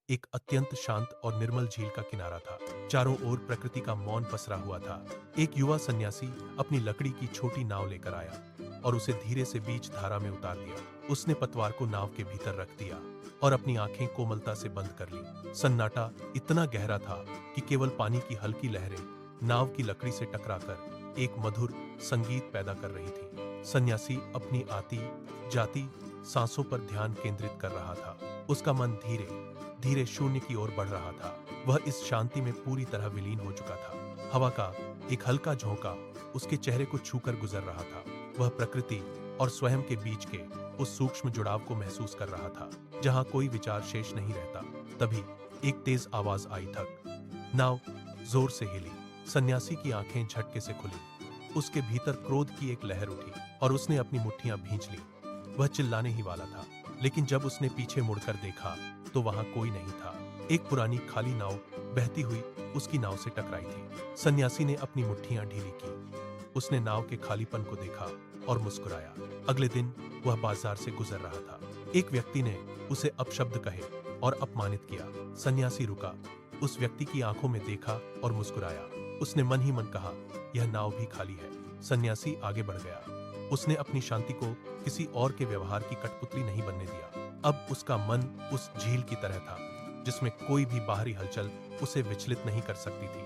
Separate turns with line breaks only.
एक अत्यंत शांत और निर्मल झील का किनारा था। चारों ओर प्रकृति का मौन पसरा हुआ था। एक युवा सन्यासी अपनी लकड़ी की छोटी नाव लेकर आया और उसे धीरे से बीच धारा में उतार दिया। उसने पतवार को नाव के भीतर रख दिया और अपनी आंखें कोमलता से बंद कर ली। सन्नाटा इतना गहरा था कि केवल पानी की हल्की लहरें नाव की लकड़ी से टकराकर एक मधुर संगीत पैदा कर रही थी। सन्यासी अपनी आती जाती सांसों पर ध्यान केंद्रित कर रहा था। उसका मन धीरे धीरे शून्य की ओर बढ़ रहा था। वह इस शांति में पूरी तरह विलीन हो चुका था। हवा का एक हल्का झोंका उसके चेहरे को छूकर गुजर रहा था। वह प्रकृति और स्वयं के बीच के उस सूक्ष्म जुड़ाव को महसूस कर रहा था जहां कोई विचार शेष नहीं रहता। तभी एक तेज आवाज आई, थक। नाव जोर से हिली। सन्यासी की आंखें झटके से खुली। उसके भीतर क्रोध की एक लहर उठी और उसने अपनी मुट्ठियां भींच ली। वह चिल्लाने ही वाला था, लेकिन जब उसने पीछे मुड़कर देखा तो वहां कोई नहीं था। एक पुरानी खाली नाव बहती हुई उसकी नाव से टकराई थी। सन्यासी ने अपनी मुट्ठियां ढीली की। उसने नाव के खालीपन को देखा और मुस्कुराया। अगले दिन वह बाजार से गुजर रहा था। एक व्यक्ति ने उसे अपशब्द कहे और अपमानित किया। सन्यासी रुका, उस व्यक्ति की आंखों में देखा और मुस्कुराया। उसने मन ही मन कहा, यह नाव भी खाली है। सन्यासी आगे बढ़ गया। उसने अपनी शांति को किसी और के व्यवहार की कठपुतली नहीं बनने दिया। अब उसका मन उस झील की तरह था जिसमें कोई भी बाहरी हलचल उसे विचलित नहीं कर सकती थी।